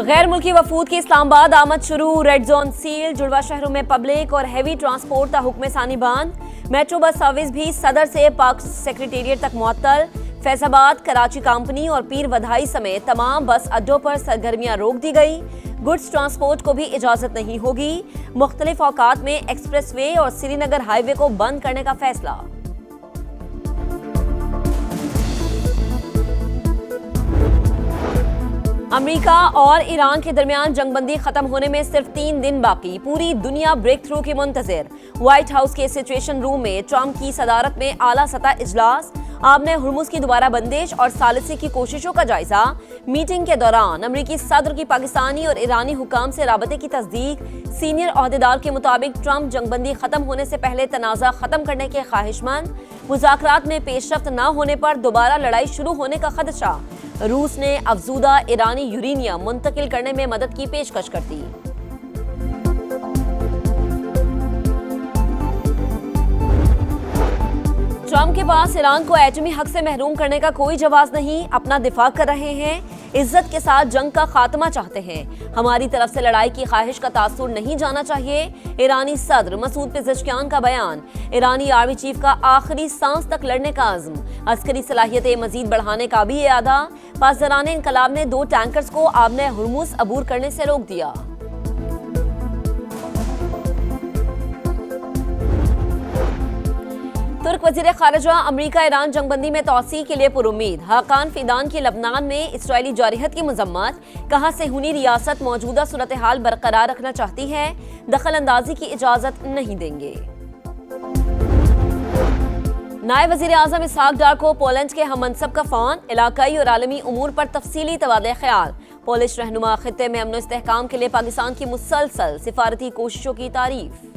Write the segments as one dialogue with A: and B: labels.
A: गैर मुल्की वफूद की इस्लामाबाद आमद शुरू। Red zone seal. जुड़वा शहरों में पब्लिक और हैवी ट्रांसपोर्ट का हुक्म सानी बंद। मेट्रो बस सर्विस भी सदर से पाक सेक्रेटेरिएट तक मुअत्तल। फैजाबाद, कराची कंपनी और पीर वधाई समेत तमाम बस अड्डों पर सरगर्मियां रोक दी गई। गुड्स ट्रांसपोर्ट को भी इजाजत नहीं होगी। मुख्तलिफ औकात में एक्सप्रेस वे और श्रीनगर हाईवे को बंद करने का फैसला। अमेरिका और ईरान के दरमियान जंगबंदी खत्म होने में सिर्फ 3 दिन बाकी। पूरी दुनिया ब्रेक थ्रू की मुंतजिर। व्हाइट हाउस के सिचुएशन रूम में ट्रंप की सदारत में आला सतह इजलास। आपने हुर्मुज की दोबारा बंदिश और सालिसी की कोशिशों का जायजा। मीटिंग के दौरान अमेरिकी सदर की पाकिस्तानी और ईरानी हुकाम से राबते की तस्दीक। सीनियर ओहदेदार के मुताबिक ट्रंप जंगबंदी खत्म होने से पहले तनाज़ा खत्म करने के ख्वाहिशमंद। मुज़ाकरात में पेशरफ्त न होने पर दोबारा लड़ाई शुरू होने का खदशा। रूस ने अफजूदा ईरानी यूरेनियम मुंतकिल करने में मदद की पेशकश कर दी। ट्रंप के पास ईरान को एटमी हक से महरूम करने का कोई जवाब नहीं। अपना दिफा कर रहे हैं, इज्जत के साथ जंग का खात्मा चाहते हैं। हमारी तरफ से लड़ाई की ख्वाहिश का तासुर नहीं जाना चाहिए। ईरानी सदर मसूद पेज़ेश्कियान का बयान। ईरानी आर्मी चीफ का आखिरी सांस तक लड़ने का अज़्म। अस्करी सलाहियतें मजीद बढ़ाने का भी इरादा। पासदाराने इनकलाब ने 2 टैंकर्स को आबने हुर्मुज अबूर करने से रोक दिया। तुर्क वज़ीर ख़ारिजा अमरीका ईरान जंगबंदी में तौसी के लिए पुरुम्मीद। हाकान फिदान की लबनान में इसराइली जारहत की मजम्मत। कहा सेहूनी रियासत मौजूदा सूरत हाल बरकरार रखना चाहती है, दखल अंदाजी की इजाजत नहीं देंगे। नायब वज़ीर आज़म इसहाक डार को पोलैंड के हममनसब का फ़ोन। इलाकाई और आलमी उमूर पर तफसीली तबादला ख्याल। पोलिश रहनुमा खित्ते में अमन इस्तेहकाम के लिए पाकिस्तान की मुसलसल सिफारती कोशिशों की तारीफ।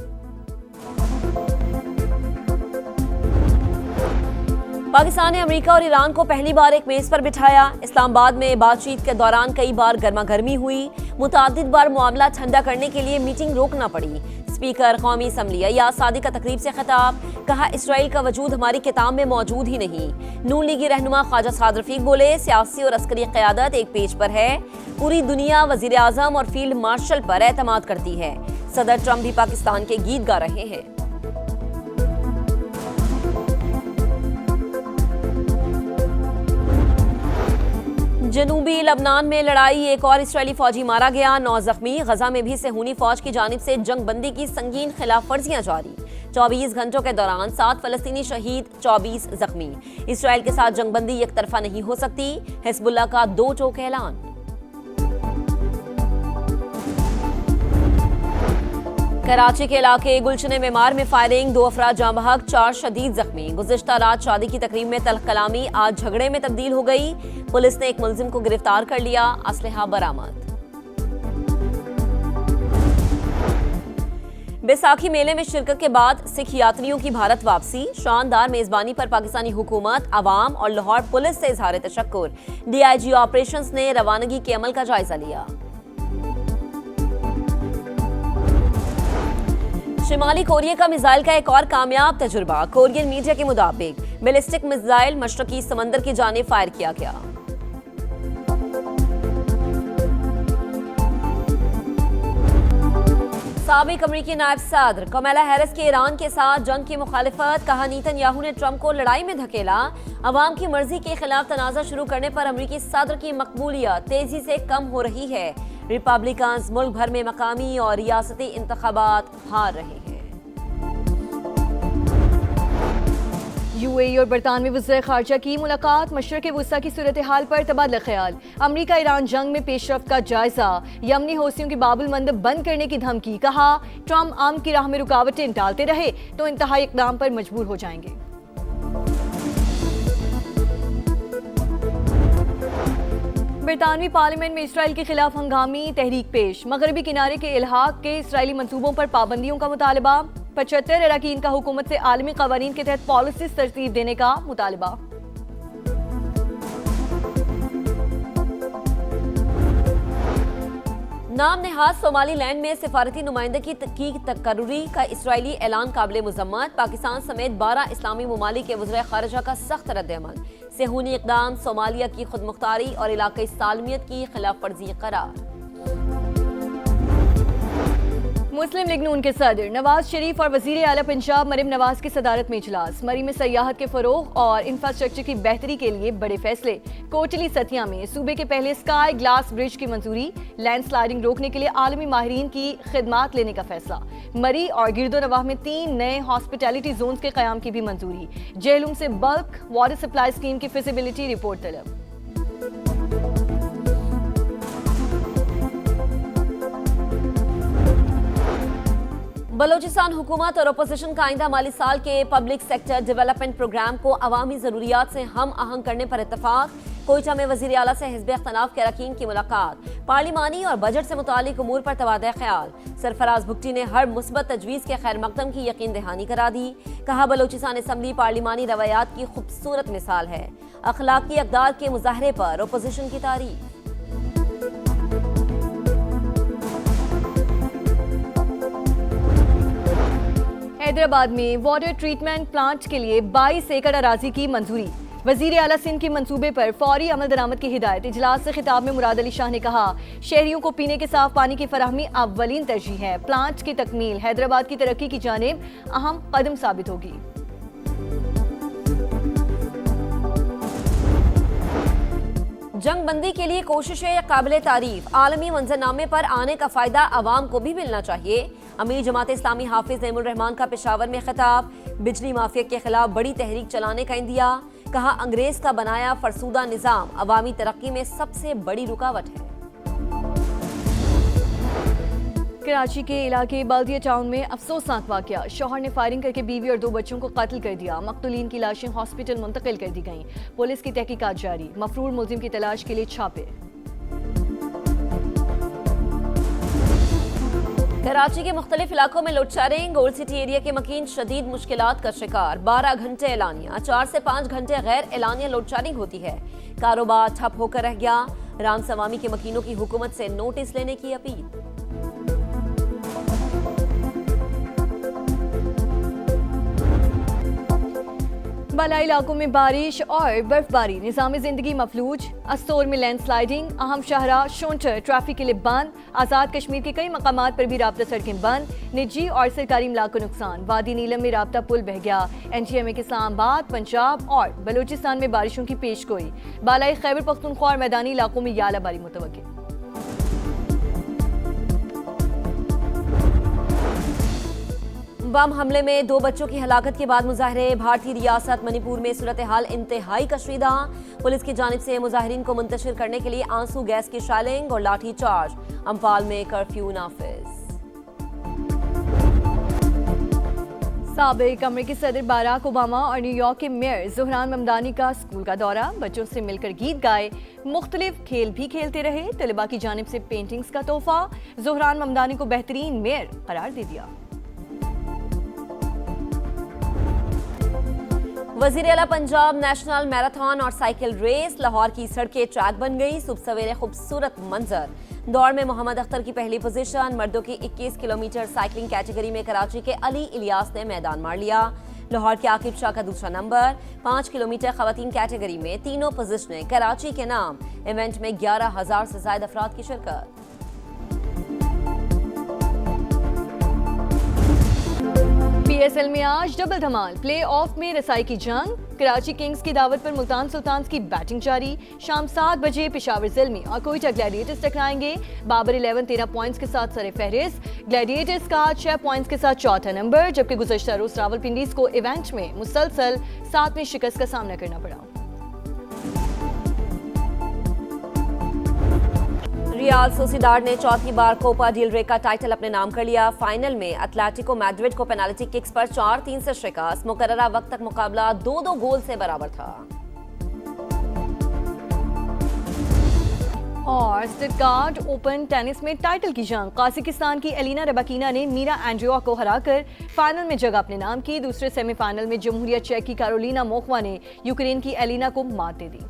A: पाकिस्तान ने अमेरिका और ईरान को पहली बार एक मेज पर बिठाया। इस्लामाबाद में बातचीत के दौरान कई बार गर्मा गर्मी हुई। मुतादिद बार मामला ठंडा करने के लिए मीटिंग रोकना पड़ी। स्पीकर कौमी असम्बली अयाज सादी का तकरीब से खिताब। कहा इसराइल का वजूद हमारी किताब में मौजूद ही नहीं। नून लीगी रहनुमा ख्वाजा साद रफीक बोले, सियासी और अस्करी क़यादत एक पेज पर है। पूरी दुनिया वज़ीर आज़म और फील्ड मार्शल पर एतमाद करती है। सदर ट्रंप भी पाकिस्तान के गीत गा रहे हैं। जनूबी लबनान में लड़ाई, एक और इसराइली फौजी मारा गया, 9 जख्मी। गजा में भी सेहूनी फौज की जानिब से जंगबंदी की संगीन खिलाफ वर्जियां जारी। 24 घंटों के दौरान 7 फलस्तीनी शहीद, 24 जख्मी। इसराइल के साथ जंगबंदी एक तरफा नहीं हो सकती। हिजबुल्लाह का 2 टोक ऐलान। कराची के इलाके गुलशन मेमार में फायरिंग, 2 अफराद जाँ बहक, 4 शदीद जख्मी। गुज़िश्ता रात शादी की तकरीब में तल्ख कलामी आज झगड़े में तब्दील हो गई। पुलिस ने एक मुलजिम को गिरफ्तार कर लिया, असलहा बरामद। बैसाखी मेले में शिरकत के बाद सिख यात्रियों की भारत वापसी। शानदार मेजबानी पर पाकिस्तानी हुकूमत, अवाम और लाहौर पुलिस से इजहार तशक्कुर। DIG ऑपरेशंस ने रवानगी के अमल का जायजा लिया। शिमाली कोरिया का मिसाइल का एक और कामयाब तजुर्बा। कोरियन मीडिया के मुताबिक बैलिस्टिक मिसाइल मशरकी समंदर की जानिब फायर किया गया। साबिक अमरीकी नायब सदर कमला हैरिस के ईरान के साथ जंग की मुखालिफत। कहा नेतन्याहू ने ट्रंप को लड़ाई में धकेला। अवाम की मर्जी के खिलाफ तनाज़ा शुरू करने पर अमरीकी सदर की मकबूलियत तेजी से कम हो रही है। रिपब्लिकन्स मुल्क भर में मकामी और रियासती इंतखाबात हार रहे हैं।
B: UAE और बरतानवी वज़ीर ख़ारजा की मुलाकात। मशरक़ वुस्ता की सूरत हाल पर तबादला ख्याल। अमरीका ईरान जंग में पेशरफ्त का जायजा। यमनी हौसियों की बाबुल मंदब बंद करने की धमकी। कहा ट्रंप आम की राह में रुकावटें डालते रहे तो इंतहाई इक़दाम पर मजबूर हो जाएंगे। बरतानवी पार्लियामेंट में इसराइल के खिलाफ हंगामी तहरीक पेश। मगरबी किनारे के इल्हाक के इसराइली मंसूबों पर पाबंदियों का मुतालबा। 75 अरकान का हुकूमत से आलमी कवानीन के तहत पॉलिसीज तरतीब देने का मुतालबा।
A: नाम नेहाज सोमालीलैंड में सिफारती नुमाइंदगी की तकर्री का इसराइली ऐलान काबिल मुज़म्मत। पाकिस्तान समेत 12 इस्लामी ममालिक के वज़ीर ख़ारिजा का सख्त रद्द-ए-अमल। सेहूनी इक़दाम सोमालिया की खुदमुख्तारी और इलाक़ाई सालमियत की खिलाफ वर्जी करार।
B: मुस्लिम लीग नून के सदर नवाज शरीफ और वजीर आला पंजाब मरीम नवाज की सदारत में इजलास। मरी में सयाहत के फरोग और इंफ्रास्ट्रक्चर की बेहतरी के लिए बड़े फैसले। कोटली सतिया में सूबे के पहले स्काई ग्लास ब्रिज की मंजूरी। लैंडस्लाइडिंग रोकने के लिए आलमी माहिरीन की खिदमात लेने का फैसला। मरी और गिरदोनवाह में 3 नए हॉस्पिटैलिटी जोन्स के कयाम की भी मंजूरी। जेहलूम से बल्क वाटर सप्लाई स्कीम की फिजिबिलिटी रिपोर्ट तलब।
A: बलोचिस्तान हुकूमत और अपोजिशन का आइंदा माली साल के पब्लिक सेक्टर डेवलपमेंट प्रोग्राम को अवामी जरूरियात से हम आहंग करने पर इत्तफाक। कोयटा में वजीर आला से हिज़्ब इख्तिलाफ के अरकान की मुलाकात। पार्लिमानी और बजट से मुतालिक उमूर पर तबादला ख्याल। सरफराज भुट्टी ने हर मुस्बत तजवीज़ के खैर मकदम की यकीन दहानी करा दी। कहा बलोचिस्तान असम्बली पार्लिमानी रवायात की खूबसूरत मिसाल है। अखलाकी अक़दार के मुजाहरे पर अपोजिशन की तारीफ।
B: हैदराबाद में वाटर ट्रीटमेंट प्लांट के लिए 22 एकड़ अराजी की मंजूरी। वजीर आला सिंध के मंसूबे पर फौरी अमल दरामद की हिदायत। इजलास से खिताब में मुराद अली शाह ने कहा, शहरियों को पीने के साफ पानी की फराहमी अव्वलीन तरजीह है। प्लांट की तकमील हैदराबाद की तरक्की की जानिब अहम कदम साबित होगी।
A: जंगबंदी के लिए कोशिशें काबिल तारीफ। आलमी मंजरनामे पर आने का फायदा आवाम को भी मिलना चाहिए। अमीर जमात इस्लामी हाफिज नईमुर रहमान का पेशावर में खिताब। बिजली माफिया के खिलाफ बड़ी तहरीक चलाने का इंदिया। कहा, अंग्रेज का बनाया फरसूदा निजाम अवामी तरक्की में सबसे बड़ी रुकावट है।
B: कराची के इलाके बाल्दिया टाउन में अफसोसनाक वाकया। शौहर ने फायरिंग करके बीवी और 2 बच्चों को कत्ल कर दिया। मकतूलीन की लाशें हॉस्पिटल मुंतकिल कर दी गईं। पुलिस की तहकीकात जारी। मफरूर मुलजिम की तलाश के लिए छापे।
A: कराची के मुख्तलिफ इलाकों में load shedding. Old city area के मकीन शदीद मुश्किलात का शिकार। 12 घंटे एलानिया, 4 से 5 घंटे गैर एलानिया लोड शेडिंग होती है। कारोबार ठप होकर रह गया। राम सवामी के मकीनों की हुकूमत से नोटिस लेने की अपील।
B: बालाई इलाकों में बारिश और बर्फबारी। निज़ाम जिंदगी मफलूज। अस्तोर में लैंडस्लाइडिंग। अहम शाहरा शोंटर ट्रैफिक के लिए बंद। आज़ाद कश्मीर के कई मकामात पर भी राब्ता सड़कें बंद। निजी और सरकारी इमलाक को नुकसान। वादी नीलम में राब्ता पुल बह गया। NGMA के इस्लामाबाद, पंजाब और बलूचिस्तान में बारिशों की पेशगोई। बालाई खैबर पख्तूनख्वा और मैदानी इलाकों में यालाबारी मुतवक्किल।
A: बम हमले में 2 बच्चों की हलाकत के बाद मुजाहरे। भारतीय रियासत मणिपुर में सूरत हाल इंतहाई कशीदा। पुलिस की जानिब से मुजाहरीन को मुंतशिर करने के लिए आंसू गैस की शैलिंग और लाठी चार्ज। अम्फाल में कर्फ्यू नाफिज।
B: साबिक अमेरिकी सदर बराक ओबामा और न्यूयॉर्क के मेयर ज़ोहरान ममदानी का स्कूल का दौरा। बच्चों से मिलकर गीत गाए। मुख्तलिफ खेल भी खेलते रहे। तलबा की जानिब से पेंटिंग्स का तोहफा। ज़ोहरान ममदानी को बेहतरीन मेयर करार दे दिया।
A: वजीर आला पंजाब नेशनल मैराथन और साइकिल रेस। लाहौर की सड़कें ट्रैक बन गई। सुबह सवेरे खूबसूरत मंजर। दौड़ में मोहम्मद अख्तर की पहली पोजीशन। मर्दों की 21 किलोमीटर साइकिलिंग कैटेगरी में कराची के अली इलियास ने मैदान मार लिया। लाहौर के आकिब शाह का दूसरा नंबर। 5 किलोमीटर खवातीन कैटेगरी में तीनों पोजीशनें कराची के नाम। इवेंट में 11,000 से ज्यादा अफराद की शिरकत।
B: PSL में आज डबल धमाल। प्ले ऑफ में रसाई की जंग। कराची किंग्स की दावत पर मुल्तान सुल्तान्स की बैटिंग जारी। शाम 7 बजे पेशावर ज़िल्मी और कोयटा ग्लैडिएटर्स टकराएंगे। बाबर 11 13 पॉइंट्स के साथ सरे फहरिस्त। ग्लैडिएटर्स का 6 पॉइंट्स के साथ चौथा नंबर, जबकि गुज़श्ता रोज रावलपिंडीज को इवेंट में मुसलसल 7वीं शिकस्त का सामना करना पड़ा।
A: रियाल सोसिडाड ने चौथी बार कोपा डेल रे का टाइटल अपने नाम कर लिया। फाइनल में एटलेटिको मैड्रिड को पेनाल्टी किक्स पर 4-3 से शिकस्त। मुकर्ररा वक्त तक मुकाबला 2-2 गोल से बराबर था।
B: और स्टटगार्ट ओपन टेनिस में टाइटल की जंग। काजाकिस्तान की एलिना रबाकीना ने मीरा एंड्रियोवा को हराकर फाइनल में जगह अपने नाम की। दूसरे सेमीफाइनल में जमहूरिया चेक की कैरोलिना मोखवा ने यूक्रेन की एलिना को मात दे दी।